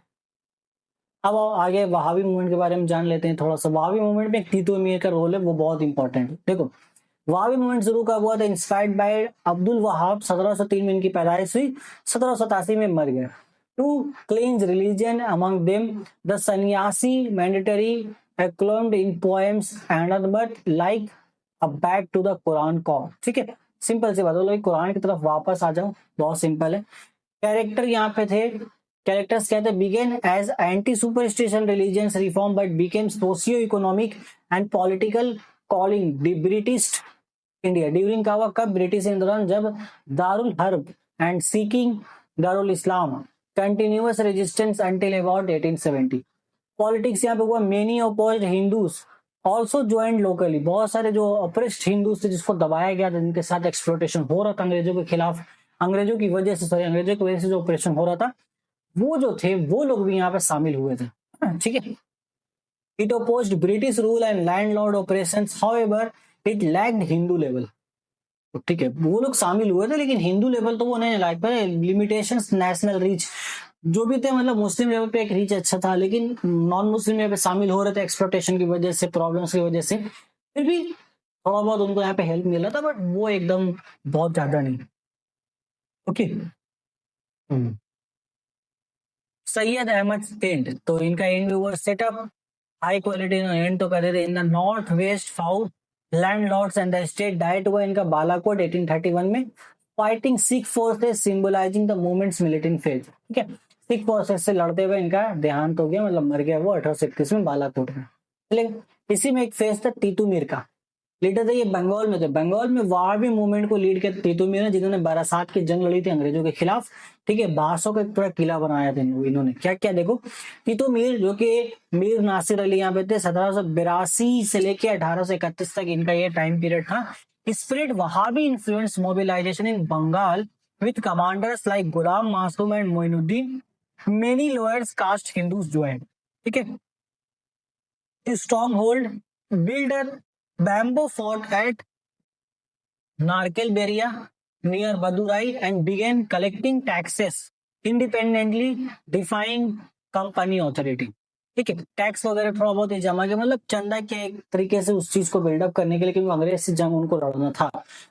अब आगे वहाबी मूवमेंट के बारे में जान लेते हैं थोड़ा सा। वहाबी मूवमेंट में तीतो मीर का रोल है, वो बहुत इंपॉर्टेंट है। देखो, वहाबी मूवमेंट शुरू कब हुआ था, इंस्पायर्ड बाय अब्दुल वहाब, 1703 में इनकी पैदाइश हुई, 1787 में मर गए। To cleanse religion among them the sannyasi mandatory acclaimed in poems and but like a back to the Quran call. ठीक है, सिंपल सी बात, बोलो कुरान की तरफ वापस आ जाओ, बहुत सिंपल है। कैरेक्टर यहाँ पे थे, कैरेक्टर्स कहते हैं began as anti superstition religious reform but became socio economic and political calling the British India during का हुआ कब, ब्रिटिश इन दौरान जब Darul Harb and seeking Darul Islam continuous resistance until about 1870। Politics यहाँ पे हुआ, many opposed Hindus also joined locally, बहुत सारे जो अप्रेस्ड हिंदूज थे जिसको दबाया गया था, जिनके साथ एक्सप्लोटेशन हो रहा था अंग्रेजों के खिलाफ, अंग्रेजों की वजह से, सॉरी अंग्रेजों की वजह से जो ऑपरेशन हो रहा था, वो जो थे वो लोग भी यहाँ पे शामिल हुए थे। ठीक है, it opposed British rule and landlord operations, however it lacked Hindu level. ठीक है, वो लोग शामिल हुए थे लेकिन हिंदू लेवल तो वो नहीं लायक पर, लिमिटेशंस, नेशनल रीच जो भी थे, मतलब मुस्लिम लेवल पे एक रीच अच्छा था, लेकिन नॉन मुस्लिम लेवल पे शामिल हो रहे थे एक्सप्लोटेशन की वजह से, प्रॉब्लम्स की वजह से। फिर भी थोड़ा बहुत उनको यहाँ पे हेल्प मिला था, बट वो एकदम बहुत ज्यादा नहीं। ओके, सैयद अहमद टेंट, तो इनका एंड हुआ सेटअप हाई क्वालिटी एंड तो कहते थे in the north west south landlords and the state diet हुआ इनका बालाकोट 1831 में, fighting Sikh forces symbolising the movements militant phase. ठीक है, सिख फोर्सेस से लड़ते हुए इनका देहांत हो गया, मतलब मर गया वो 1831 में बालाकोट में। लेकिन इसी में एक फेज था तीतू मीर का, लीडर थे ये बंगाल में थे। बंगाल में वहाबी मूवमेंट को लीड किया तीतू मीर ने, जिन्होंने बारासात की जंग लड़ी थी अंग्रेजों के खिलाफ। ठीक है, बासों का एक पूरा किला बनाया था इन्होंने। क्या क्या देखो, तीतू मीर जो कि मीर नासिर अली यहाँ पे थे, 1782 से लेके 1831 तक इनका ये टाइम पीरियड था। Spread Wahhabi influence mobilisation in Bengal with commanders like Ghulam Masum and Moinuddin, many lowers caste Hindus joined. ठीक है, strong hold builder bamboo fort at Narkelberia near Madurai and began collecting taxes independently defying company authority. ठीक है, टैक्स वगैरह थोड़ा बहुत ही जमा के मतलब चंदा के एक तरीके से उस चीज को बिल्डअप करने के लिए, क्योंकि अंग्रेज से जंग उनको लड़ना था।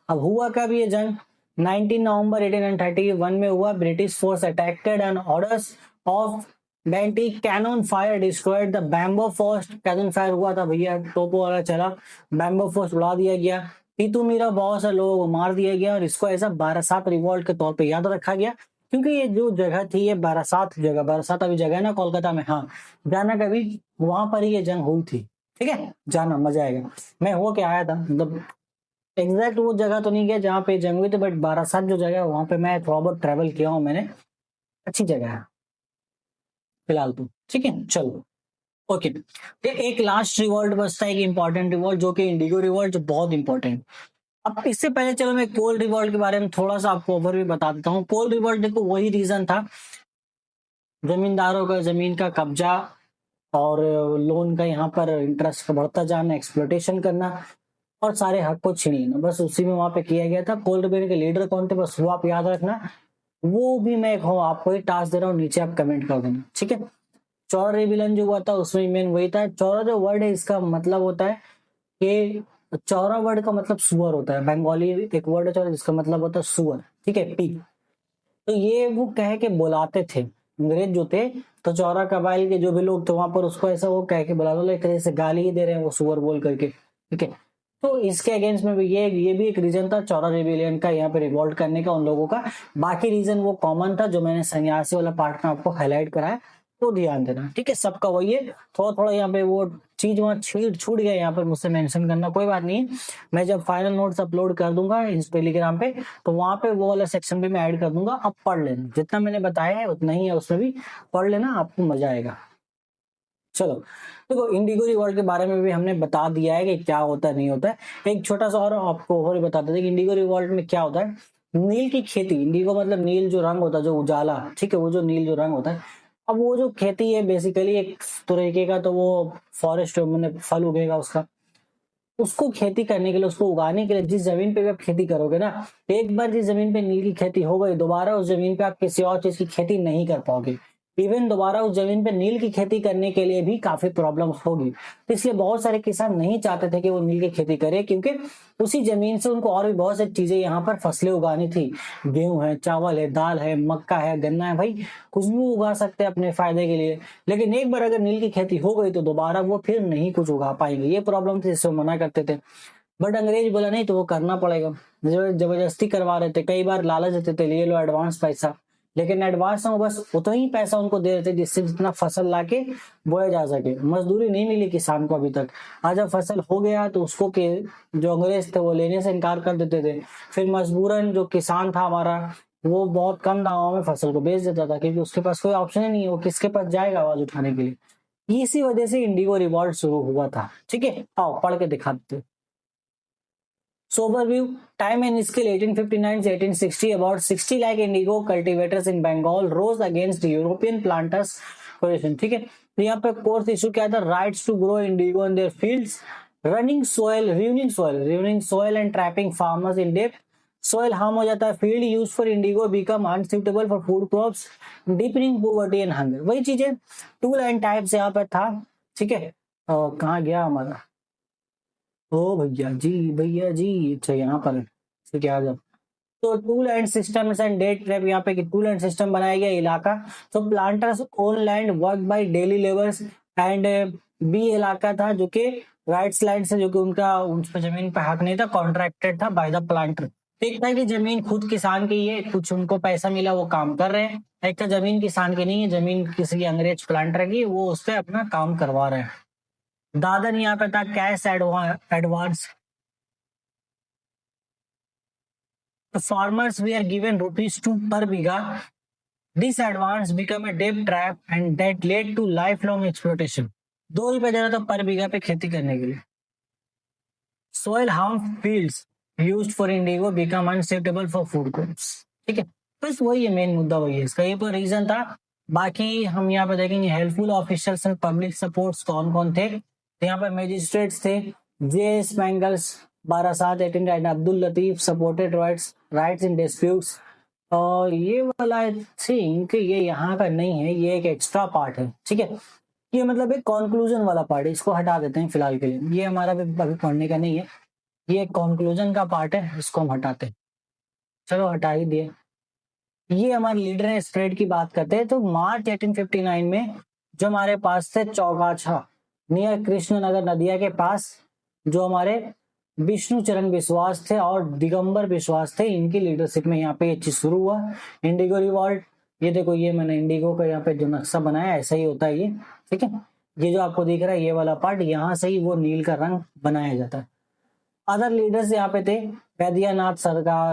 अब हुआ कब ये जंग? 19 नवंबर 1831 में हुआ। British force attacked and orders of Bentinck cannon fire destroyed the bamboo fort. Cannon fire हुआ था भैया, तोपों वाला चला, बैम्बो फोर्ट उड़ा दिया गया। तीतुमीरा बहुत से लोगों को मार दिया गया और इसको ऐसा बारासात रिवॉल्ट के तौर पे याद रखा गया, क्योंकि ये जो जगह थी ये बारासात जगह, बारासात अभी जगह है ना कोलकाता में, हाँ जाना कभी, वहां पर ही ये जंग हुई थी। ठीक है, जाना मजा आएगा। मैं हो के आया था, मतलब एग्जैक्ट वो जगह तो नहीं गया जहाँ पे जंग हुई थी, बट बारासात जो जगह है वहां पे मैं थोड़ा बहुत ट्रेवल किया हूँ मैंने। अच्छी जगह है फिलहाल तो। ठीक है चलो, ओके। एक लास्ट रिवॉल्ट बचता है, एक इंपॉर्टेंट रिवॉल्ट, जो कि इंडिगो रिवॉल्ट, जो बहुत इंपॉर्टेंट। अब इससे पहले चलो मैं कोल रिवॉल्ट के बारे में थोड़ा सा आपको ओवरव्यू बता देता हूँ। कोल रिवॉल्ट देखो वही रीजन था, जमींदारों का जमीन का कब्जा और लोन का यहाँ पर इंटरेस्ट का बढ़ता जाना, एक्सप्लोटेशन करना और सारे हक को छीनना, बस उसी में वहां पे किया गया था। कोल रिवॉल्ट के लीडर कौन थे बस वो आप याद रखना, वो भी मैं आपको ही टास्क दे रहा हूँ, नीचे आप कमेंट कर देना। ठीक है, चौरा रेबिलन जो हुआ था उसमें मेन वही था। चौरा जो वर्ड है इसका मतलब होता है कि चौरा वर्ड का मतलब सुअर होता है, बंगाली एक वर्ड है चौरा जिसका मतलब होता है सुअर। ठीक है, पी। तो ये वो कह के बुलाते थे अंग्रेज जो थे, तो चौरा कबाइल के जो भी लोग थे वहां पर उसको ऐसा वो कह के बुला लो, एक तरह से गाली ही दे रहे हैं वो सुअर बोल करके। ठीक है, तो इसके अगेंस्ट में भी ये भी एक रीजन था चौरा रेबिलियन का, यहाँ पे रिवॉल्ट करने का उन लोगों का। बाकी रीजन वो कॉमन था जो मैंने सन्यासी वाला पार्ट में आपको हाईलाइट कराया, तो ध्यान देना। ठीक है, सबका वही है, थोड़ा थोड़ा यहाँ पे वो चीज वहां छूट गया, यहाँ पर मुझसे मेंशन करना, कोई बात नहीं। मैं जब फाइनल नोट्स अपलोड कर दूंगा इस टेलीग्राम पे, तो वहां पे वो वाला सेक्शन भी मैं ऐड कर दूंगा, आप पढ़ लेना, जितना मैंने बताया है उतना ही है, उसमें भी पढ़ लेना, आपको मजा आएगा। चलो देखो, इंडिगो रिवॉल्ट के बारे में भी हमने बता दिया है कि क्या होता है नहीं होता है। एक छोटा सा और आपको और बता देते कि इंडिगो रिवॉल्ट में क्या होता है। नील की खेती, इंडिगो मतलब नील जो रंग होता है, जो उजाला, ठीक है, वो जो नील जो रंग होता है। अब वो जो खेती है बेसिकली एक तरीके का, तो वो फॉरेस्ट मैंने फल उगेगा उसका, उसको खेती करने के लिए, उसको उगाने के लिए, जिस जमीन पे भी आप खेती करोगे ना, एक बार जिस जमीन पे नील की खेती हो गई, दोबारा उस जमीन पे आप किसी और चीज की खेती नहीं कर पाओगे। इवन दोबारा उस जमीन पे नील की खेती करने के लिए भी काफी प्रॉब्लम होगी। तो इसलिए बहुत सारे किसान नहीं चाहते थे कि वो नील की खेती करे, क्योंकि उसी जमीन से उनको और भी बहुत सारी चीजें यहाँ पर फसलें उगानी थी। गेहूं है, चावल है, दाल है, मक्का है, गन्ना है, भाई कुछ भी उगा सकते हैं अपने फायदे के लिए। लेकिन एक बार अगर नील की खेती हो गई तो दोबारा वो फिर नहीं कुछ उगा पाएंगे, ये प्रॉब्लम थी, जिससे मना करते थे। बट अंग्रेज बोला नहीं तो वो करना पड़ेगा, जबरदस्ती करवा रहे थे, कई बार लालच देते थे, ले लो एडवांस पैसा। लेकिन एडवांस में बस उतना ही पैसा उनको दे रहे थे जिससे जितना फसल लाके बोया जा सके। मजदूरी नहीं मिली किसान को अभी तक। आज जब फसल हो गया तो उसको के जो अंग्रेज थे वो लेने से इनकार कर देते थे। फिर मजबूरन जो किसान था हमारा, वो बहुत कम दामों में फसल को बेच देता था, क्योंकि उसके पास कोई ऑप्शन ही नहीं है, वो किसके पास जाएगा आवाज उठाने के लिए। इसी वजह से इंडिगो रिवॉल्ट शुरू हुआ था। ठीक है, आओ पढ़ के दिखा देते। So overview, time and skill 1859 to 1860, about 60 lakh indigo cultivators in Bengal rose against European planters position. ठीक है, तो यहाँ पे कोर्स इशू क्या था, rights to grow indigo in their fields, ruining soil and trapping farmers in debt. Soil harm हो जाता है, field use for indigo become unsuitable for food crops, deepening poverty and hunger. वही चीजें tool and types यहाँ पे था। ठीक है, कहाँ गया हमारा, ओ भैया जी, अच्छा यहाँ पर ठीक है, आ जाओ। तो tool and systems and debt trap, यहाँ पे टूल एंड सिस्टम बनाया गया इलाका। तो planters own land work by daily labours and बी इलाका था जो कि राइट्स लैंड से, जो कि उनका उस पर जमीन पे हक नहीं था, कॉन्ट्रैक्टेड था बाय द प्लांटर। एक था कि जमीन खुद किसान की है, कुछ उनको पैसा मिला वो काम कर रहे हैं। एक था जमीन किसान की नहीं है, जमीन किसी अंग्रेज प्लांटर की, वो उससे अपना काम करवा रहे हैं। दादन यहाँ पे था cash advance. The farmers were given ₹2 per biga. This advance became a debt trap and that led to lifelong exploitation. 2 रुपए दे रहा था पर बीघा पे खेती करने के लिए। Soil harm fields used for indigo become unsuitable for food crops. ठीक है, बस वही है मेन मुद्दा, वही है इसका, ये पर रीजन था। बाकी हम यहाँ पे देखेंगे helpful officials and public supports कौन कौन थे। तो यहाँ पर मजिस्ट्रेट्स थे, जे स्पेंगल्स 12/7/18 and Abdul Latif supported rights in disputes. और ये वाला आई थिंक ये यहाँ का नहीं है, ये एक एक्स्ट्रा पार्ट है, ठीक है। ये मतलब एक कंक्लूजन वाला पार्ट है, इसको हटा देते हैं फिलहाल के लिए, ये हमारा अभी पढ़ने का नहीं है, ये एक कंक्लूजन का पार्ट है, इसको हम हटाते हैं। चलो हटा ही दिए। ये हमारे लीडर है, स्प्रेड की बात करते हैं तो मार्च 1859 में जो हमारे पास थे चौगाछा नियर कृष्णनगर नदिया के पास, जो हमारे विष्णु चरण विश्वास थे और दिगंबर विश्वास थे, इनकी लीडरशिप में यहाँ पे ये चीज शुरू हुआ। इंडिगो रिवॉल्ट, ये देखो ये मैंने इंडिगो का यहाँ पे जो नक्शा बनाया ऐसा ही होता है ये, ठीक है। ये जो आपको दिख रहा है ये वाला पार्ट, यहाँ से ही वो नील का रंग बनाया जाता है। अदर लीडर्स यहाँ पे थे बैद्यनाथ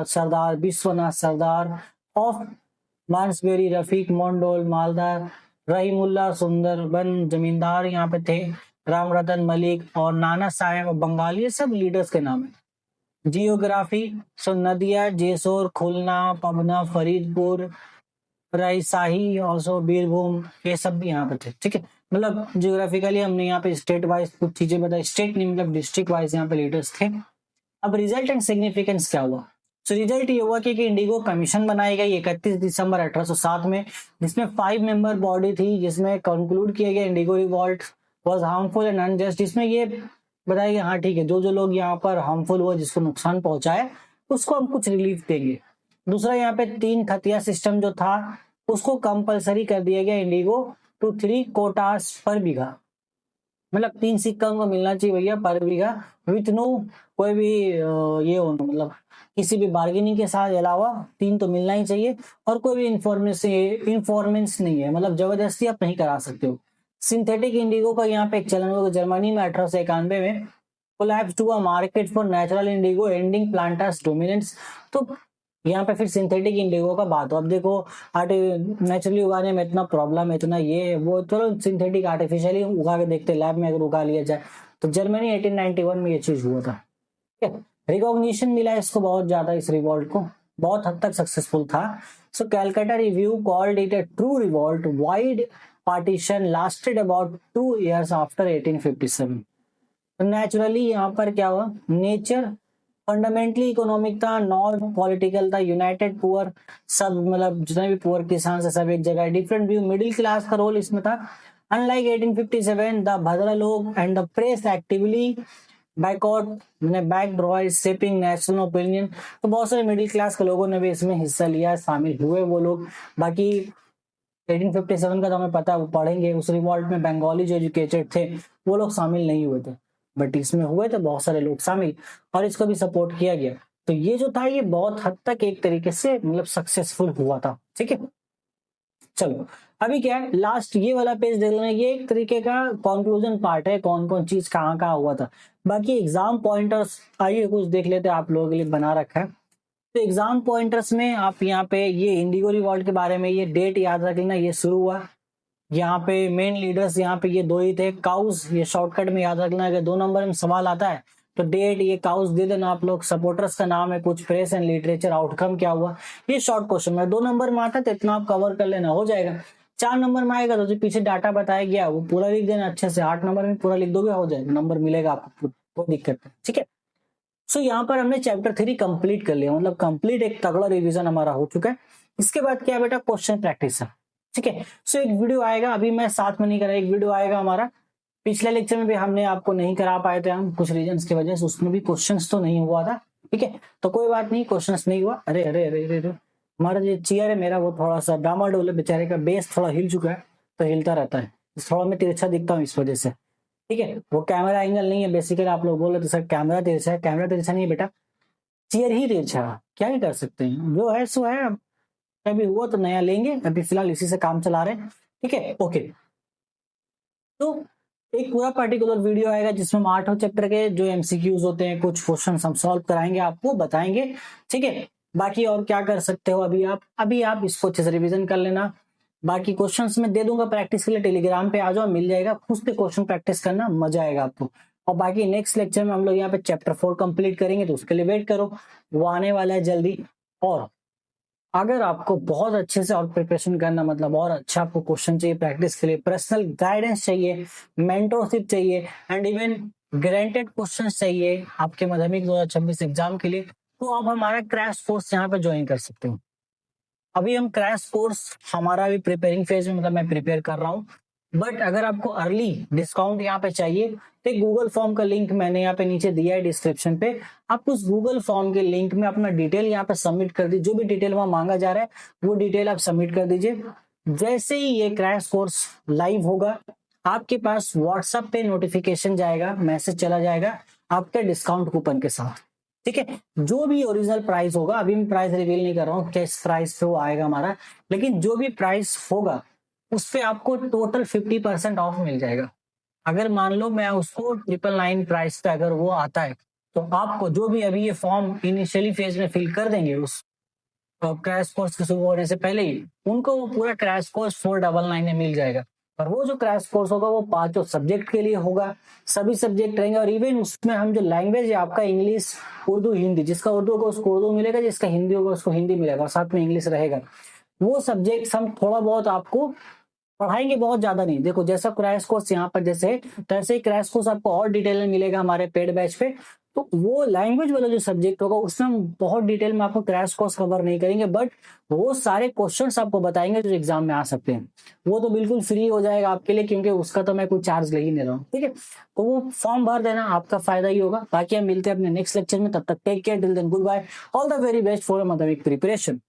सरदार, विश्वनाथ सरदार ऑफ मांसबेरी, रफीक मंडोल मालदार, रहीमुल्ला सुंदरबन जमींदार यहाँ पे थे, राम रतन मलिक और नाना साहेब बंगाली, ये सब लीडर्स के नाम है। जियोग्राफी, सो नदिया, जेसोर, खुलना, पबना, फरीदपुर, रायसाही और सो बीरभूम, ये सब भी यहाँ पे थे, ठीक है। मतलब जियोग्राफिकली हमने यहाँ पे स्टेट वाइज कुछ चीजें बताई, स्टेट नहीं मतलब डिस्ट्रिक्ट वाइज यहाँ पे लीडर्स थे। अब रिजल्ट एंड सिग्निफिकेंस क्या हुआ? सो रिजल्ट ये हुआ कि इंडिगो कमीशन बनाई गई 31 दिसंबर 1807 में, जिसमें 5 मेंबर बॉडी थी, जिसमें कंक्लूड किया गया Indigo revolt was harmful and unjust. इसमें ये बताया कि हाँ ठीक है, जो जो लोग यहाँ पर हार्मफुल हुआ, जिसको नुकसान पहुंचाए, उसको हम कुछ रिलीफ देंगे। दूसरा यहाँ पे 3 खतिया सिस्टम जो था उसको कंपलसरी कर दिया गया इंडिगो टू 3 कोटास पर बीघा, मतलब 3 सिक्का उनको मिलना चाहिए भैया पर बीघा, विथ नो कोई भी ये हो, मतलब किसी भी बार्गेनिंग के साथ अलावा 3 तो मिलना ही चाहिए, और कोई भी इन्फॉर्मेंस नहीं है, मतलब जबरदस्ती आप नहीं करा सकते हो। सिंथेटिक इंडिगो का यहाँ पे एक चलन हुआ जर्मनी में 1891 में, collapse to a market for natural indigo ending planters dominance. तो यहाँ पे फिर सिंथेटिक इंडिगो का बात हो, अब देखो नेचुरली उगाने में इतना प्रॉब्लम है, इतना ये वो, चलो सिंथेटिक आर्टिफिशियली उगा के देखते, लैब में अगर उगा लिया जाए। तो जर्मनी 1891 में ये चीज हुआ था, ठीक है। रिकॉग्निशन मिला इसको बहुत ज्यादा, इस रिवॉल्ट को बहुत हद तक सक्सेसफुल था। So Calcutta review called it a true revolt, wide partition lasted about 2 years after 1857। तो नेचुरली यहाँ पर क्या हुआ, नेचर फंडामेंटली इकोनॉमिक था, नॉन पॉलिटिकल था, यूनाइटेड पुअर, सब मतलब जितने भी पुअर किसान से सब एक जगह, डिफरेंट व्यू, मिडिल क्लास का रोल इसमें था। अनलाइक 1857 द भद्रा लोग and the press actively back out मैंने back draws shaping national opinion. तो बहुत सारे मिडिल क्लास के लोगों ने भी इसमें हिस्सा लिया, शामिल हुए वो लोग। बाकी 1857 का तो हमें पता है, वो पढ़ेंगे, उस रिवॉल्ट में बंगाली जो एजुकेटेड थे वो लोग शामिल नहीं हुए थे, बट इसमें हुए थे बहुत सारे लोग शामिल, और इसको भी सपोर्ट किया गया। तो ये जो था ये बहुत हद तक एक तरीके से मतलब सक्सेसफुल हुआ था, ठीक है। चलो अभी क्या है, लास्ट ये वाला पेज देख लेना, ये एक तरीके का कंक्लूजन पार्ट है, कौन कौन चीज कहाँ कहाँ हुआ था। बाकी एग्जाम पॉइंटर्स आइए कुछ देख लेते हैं, आप लोगों के लिए बना रखा है। तो एग्जाम पॉइंटर्स में आप यहाँ पे ये इंडिगो रिवॉल्ट के बारे में ये डेट याद रख लेना, ये शुरू हुआ। यहाँ पे मेन लीडर्स यहाँ पे ये 2 ही थे, काउस, ये शॉर्टकट में याद रखना, अगर 2 नंबर में सवाल आता है तो डेट ये काउस दे देना आप लोग। सपोर्टर्स का नाम है, कुछ प्रेस एंड लिटरेचर, आउटकम क्या हुआ, ये शॉर्ट क्वेश्चन में 2 नंबर में आता है तो इतना आप कवर कर लेना, हो जाएगा। 4 नंबर में आएगा तो जो पीछे डाटा बताया गया वो पूरा लिख देना अच्छे से, 8 नंबर में पूरा लिख दोगे, हो जाएगा, नंबर मिलेगा आपको, कोई दिक्कत नहीं, ठीक है। सो यहाँ पर हमने चैप्टर 3 कंप्लीट कर लिया, मतलब कंप्लीट एक तगड़ा रिवीजन हमारा हो चुका है। इसके बाद क्या बेटा, क्वेश्चन प्रैक्टिस है, ठीक है। सो एक वीडियो आएगा, अभी मैं साथ में नहीं कर रहा, एक वीडियो आएगा हमारा, पिछले लेक्चर में भी हमने आपको नहीं करा पाए थे हम कुछ रीजंस की वजह से, उसमें भी क्वेश्चंस तो नहीं हुआ था, ठीक है। तो कोई बात नहीं, क्वेश्चंस नहीं हुआ। अरे अरे अरे अरे, हमारा जो चेयर है मेरा वो थोड़ा सा डामाडोल है, बेचारे का बेस थोड़ा हिल चुका है, तो हिलता रहता है, थोड़ा मैं तिरछा दिखता हूँ इस वजह से, ठीक है। वो कैमरा एंगल नहीं है, बेसिकली आप लोग बोल रहे थे सर कैमरा तिरछा है, कैमरा तिरछा नहीं है बेटा, चेयर ही तिरछा है, क्या ही कर सकते हैं, जो है सो है। अभी हुआ तो नया लेंगे, अभी फिलहाल इसी से काम चला रहे हैं, ठीक है, ओके। तो एक पूरा पर्टिकुलर वीडियो आएगा जिसमें हम 8 चैप्टर के जो एमसीक्यूज होते हैं, कुछ क्वेश्चन हम सॉल्व कराएंगे, आपको बताएंगे, ठीक है। बाकी और क्या कर सकते हो, अभी आप इसको अच्छे से रिविजन कर लेना। बाकी क्वेश्चंस मैं दे दूंगा प्रैक्टिस के लिए, टेलीग्राम पे आ जाओ, मिल जाएगा, खुद से क्वेश्चन प्रैक्टिस करना, मजा आएगा आपको। और बाकी नेक्स्ट लेक्चर में हम लोग यहाँ पे चैप्टर 4 कंप्लीट करेंगे, तो उसके लिए वेट करो, वो आने वाला है जल्दी। और अगर आपको बहुत अच्छे से और प्रिपरेशन करना, मतलब और अच्छा आपको क्वेश्चन चाहिए प्रैक्टिस के लिए, पर्सनल गाइडेंस चाहिए, मेंटरशिप चाहिए, एंड इवन गारंटेड क्वेश्चन चाहिए आपके माध्यमिक 2026 एग्जाम के लिए, तो आप हमारा क्रैश कोर्स यहाँ पे ज्वाइन कर सकते हो। अभी हम क्रैश कोर्स हमारा भी प्रिपेयरिंग फेज में, मतलब मैं प्रिपेयर कर रहा हूँ। बट अगर आपको अर्ली डिस्काउंट यहाँ पे चाहिए तो एक गूगल फॉर्म का लिंक मैंने यहाँ पे नीचे दिया है डिस्क्रिप्शन पे। आप उस गूगल फॉर्म के लिंक में अपना डिटेल यहाँ पे सबमिट कर दीजिए, जो भी डिटेल वहां मांगा जा रहा है वो डिटेल आप सबमिट कर दीजिए। जैसे ही ये क्रैश कोर्स लाइव होगा आपके पास व्हाट्सएप पे नोटिफिकेशन जाएगा, मैसेज चला जाएगा आपके डिस्काउंट कूपन के साथ। ठीक है, जो भी ओरिजिनल प्राइस होगा, अभी मैं प्राइस रिवील नहीं कर रहा हूँ किस प्राइस पे वो आएगा हमारा, लेकिन जो भी प्राइस होगा उस पे आपको टोटल 50% ऑफ मिल जाएगा। अगर मान लो मैं उसको 999 प्राइस पे अगर वो आता है, तो आपको जो भी अभी ये फॉर्म इनिशियली फेज में फिल कर देंगे उस क्रैश कोर्स के शुरू होने से पहले ही, उनको वो पूरा क्रैश कोर्स 499 में मिल जाएगा। और वो जो क्रैश कोर्स होगा वो 5 सब्जेक्ट के लिए होगा, सभी सब्जेक्ट रहेंगे। और इवन उसमें हम जो लैंग्वेज है आपका इंग्लिश, उर्दू, हिंदी, जिसका उर्दू होगा उसको उर्दू मिलेगा, जिसका हिंदी होगा उसको हिंदी मिलेगा, और साथ में इंग्लिश रहेगा। वो सब्जेक्ट हम थोड़ा बहुत आपको पढ़ाएंगे, बहुत ज्यादा नहीं। देखो जैसा क्रैश कोर्स यहाँ पर जैसे है, तैसे ही क्रैश कोर्स आपको और डिटेल में मिलेगा हमारे पेड बैच पे। तो वो लैंग्वेज वाला जो सब्जेक्ट होगा उसमें हम बहुत डिटेल में आपको क्रैश कोर्स कवर नहीं करेंगे, बट वो सारे क्वेश्चंस आपको बताएंगे जो एग्जाम में आ सकते हैं। वो तो बिल्कुल फ्री हो जाएगा आपके लिए, क्योंकि उसका तो मैं कोई चार्ज ले ही नहीं रहा हूँ। ठीक है, तो वो फॉर्म भर देना, आपका फायदा ही होगा। बाकी हम मिलते हैं अपने नेक्स्ट लेक्चर में, तब तक take care, till then good bye, all the very best for Madhyamik preparation.